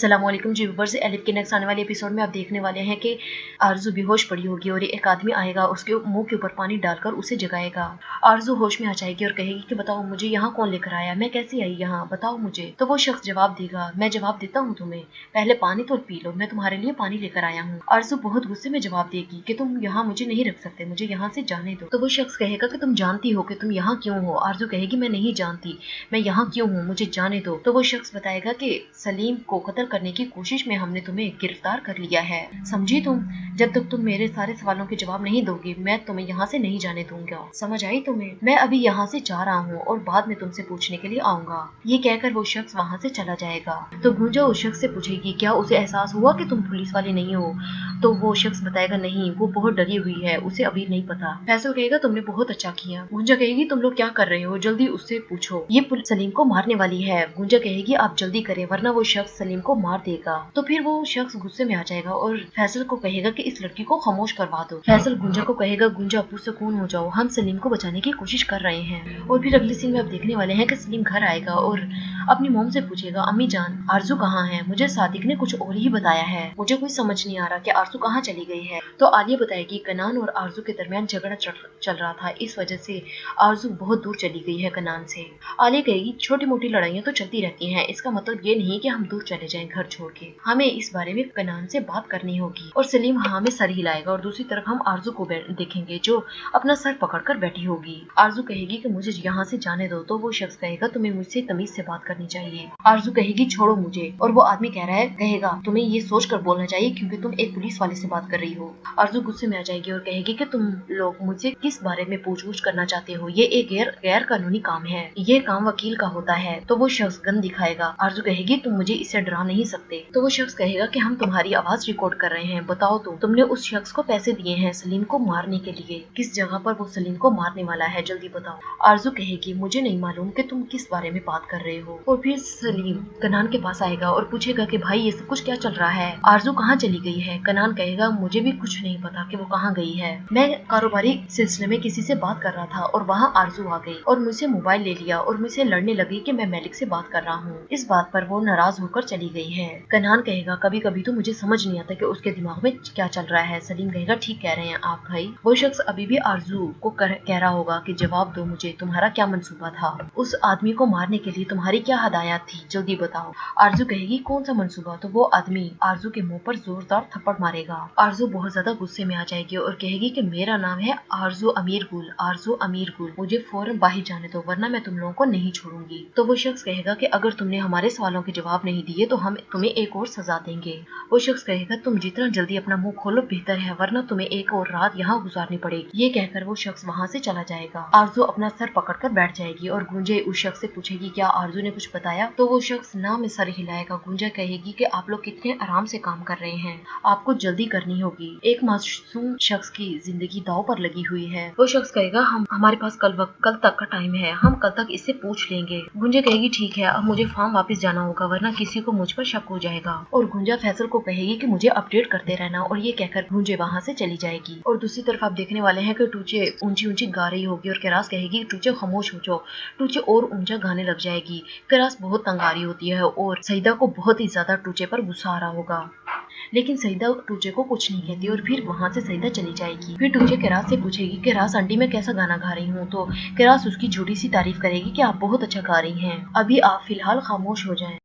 अस्सलामुअलैकुम जी viewers, elif के next आने वाले एपिसोड में आप देखने वाले हैं कि आरजू बेहोश पड़ी होगी और एक आदमी आएगा, उसके मुंह के ऊपर पानी डालकर उसे जगाएगा। आरजू होश में आ जाएगी और कहेगी कि बताओ मुझे यहाँ कौन लेकर आया, मैं कैसे आई यहाँ, बताओ मुझे। तो वो शख्स जवाब देगा, मैं जवाब देता हूँ तुम्हें, पहले पानी तो पी लो, मैं तुम्हारे लिए पानी लेकर आया हूँ। आरजू बहुत गुस्से में जवाब देगी कि तुम यहाँ मुझे नहीं रख सकते, मुझे यहाँ से जाने दो। तो वो शख्स कहेगा कि तुम जानती हो कि तुम यहाँ क्यों हो। आरजू कहेगी मैं नहीं जानती, मैं यहाँ क्यों हूँ, मुझे जाने दो। तो वो शख्स बताएगा कि सलीम को कत्ल करने की कोशिश में हमने तुम्हें गिरफ्तार कर लिया है, समझी तुम। जब तक तुम मेरे सारे सवालों के जवाब नहीं दोगी मैं तुम्हें यहाँ से नहीं जाने दूंगा, समझ आई तुम्हें। मैं अभी यहाँ से जा रहा हूँ और बाद में तुमसे पूछने के लिए आऊंगा। ये कहकर वो शख्स वहाँ से चला जाएगा। तो गुंजा उस शख्स से पूछेगी क्या उसे एहसास हुआ कि तुम पुलिस वाले नहीं हो। तो वो शख्स बताएगा नहीं, वो बहुत डरी हुई है, उसे अभी नहीं पता। फैसल कहेगा तुमने बहुत अच्छा किया। गुंजा कहेगी तुम लोग क्या कर रहे हो, जल्दी उससे पूछो, ये सलीम को मारने वाली है। गुंजा कहेगी आप जल्दी करें वरना वो शख्स सलीम को मार देगा। तो फिर वो शख्स गुस्से में आ जाएगा और फैसल को कहेगा कि इस लड़की को खामोश करवा दो। फैसल गुंजा को कहेगा गुंजा पुरसकून हो जाओ, हम सलीम को बचाने की कोशिश कर रहे हैं। और फिर अगले सीन में आप देखने वाले हैं कि सलीम घर आएगा और अपनी मोम से पूछेगा अम्मी जान आरजू कहाँ है, मुझे सादिक ने कुछ और ही बताया है, मुझे कोई समझ नहीं आ रहा कि आरजू कहाँ चली गई है। तो आलिया बताएगी कनान और आरजू के दरमियान झगड़ा चल रहा था, इस वजह से आरजू बहुत दूर चली गई है कनान से। आलिया कहेगी छोटी मोटी लड़ाइयाँ तो चलती रहती हैं, इसका मतलब ये नहीं कि हम दूर चले जाएं घर छोड़ के, हमें इस बारे में कनान से बात करनी होगी। और सलीम हाँ में सर हिलाएगा और दूसरी तरफ हम आरजू को देखेंगे जो अपना सर पकड़कर बैठी होगी। आरजू कहेगी कि मुझे यहाँ से जाने दो। तो वो शख्स कहेगा तुम्हें मुझसे तमीज से बात करनी चाहिए। आरजू कहेगी छोड़ो मुझे। और वो आदमी कहेगा तुम्हें ये सोच कर बोलना चाहिए क्योंकि तुम एक पुलिस वाले से बात कर रही हो। आरजू गुस्से में आ जाएगी और कहेगी कि तुम लोग मुझसे किस बारे में पूछ करना चाहते हो, ये एक गैर कानूनी काम है, ये काम वकील का होता है। तो वो शख्स गन दिखाएगा। आरजू कहेगी तुम मुझे इससे डरा नहीं सकते। तो वो शख्स कहेगा कि हम तुम्हारी आवाज रिकॉर्ड कर रहे हैं, बताओ तुमने उस शख्स को पैसे दिए हैं सलीम को मारने के लिए, किस जगह पर वो सलीम को मारने वाला है, जल्दी बताओ। आरजू कहेगी मुझे नहीं मालूम कि तुम किस बारे में बात कर रहे हो। और फिर सलीम कनान के पास आएगा और पूछेगा कि भाई ये सब कुछ क्या चल रहा है, आरजू कहाँ चली गई है। कनान कहेगा मुझे भी कुछ नहीं पता कि वो कहाँ गई है, मैं कारोबारी सिलसिले में किसी से बात कर रहा था और वहाँ आरजू आ गई और मुझसे मोबाइल ले लिया और मुझसे लड़ने लगी कि मैं मलिक से बात कर रहा हूँ। इस बात पर वो नाराज होकर चली गई है। कनान कहेगा कभी कभी तो मुझे समझ नहीं आता कि उसके दिमाग में क्या चल रहा है। सलीम कहेगा ठीक कह रहे हैं आप भाई। वो शख्स अभी भी आरजू को कह रहा होगा कि जवाब दो मुझे, तुम्हारा क्या मंसूबा था, उस आदमी को मारने के लिए तुम्हारी क्या हदायत थी, जल्दी बताओ। आरजू कहेगी कौन सा मंसूबा। तो वो आदमी आरजू के मुंह पर जोरदार थप्पड़ मारेगा। आरजू बहुत ज्यादा गुस्से में आ जाएगी और कहेगी कि मेरा नाम है आरजू अमीर गुल, आरजू अमीर गुल, मुझे फौरन बाहर जाने दो वरना मैं तुम लोगों को नहीं छोड़ूंगी। तो वो शख्स कहेगा कि अगर तुमने हमारे सवालों के जवाब नहीं दिए तो हम तुम्हें एक और सजा देंगे। वो शख्स कहेगा तुम जितना जल्दी अपना मुंह खोलो बेहतर है वरना तुम्हें एक और रात यहाँ गुजारनी पड़ेगी। ये कहकर वो शख्स वहाँ से चला जाएगा। आरजू अपना सर पकड़कर बैठ जाएगी और गुंजे उस शख्स से पूछेगी क्या आरजू ने कुछ बताया। तो वो शख्स ना में सर हिलाएगा। गुंजा कहेगी कि आप लोग कितने आराम से काम कर रहे हैं, आपको जल्दी करनी होगी, एक मासूम शख्स की जिंदगी दांव पर लगी हुई है। वो शख्स कहेगा हमारे पास कल तक का टाइम है, हम कल तक इससे पूछ लेंगे। गुंजा कहेगी ठीक है, अब मुझे फार्म वापस जाना होगा वरना किसी को मुझ पर शक हो जाएगा। और गुंजा फैसल को कहेगी कि मुझे अपडेट करते रहना और ये कहकर गुंजे वहाँ से चली जाएगी। और दूसरी तरफ आप देखने वाले हैं कि टूचे ऊंची ऊंची गा रही होगी और कैरास कहेगी टूचे खामोश हो जाओ। टूचे और ऊंचा गाने लग जाएगी। कैरास बहुत तंग आ रही होती है और सईदा को बहुत ही ज्यादा टूचे पर गुस्सा आ रहा होगा, लेकिन सईदा टूचे को कुछ नहीं कहती और फिर वहाँ से सईदा चली जाएगी। फिर टूचे कैरास से पूछेगी कैरास आंटी मैं कैसा गाना गा रही हूँ। तो कैरास उसकी झूठी सी तारीफ करेगी कि आप बहुत अच्छा गा रही हैं, अभी आप फिलहाल खामोश हो जाएं।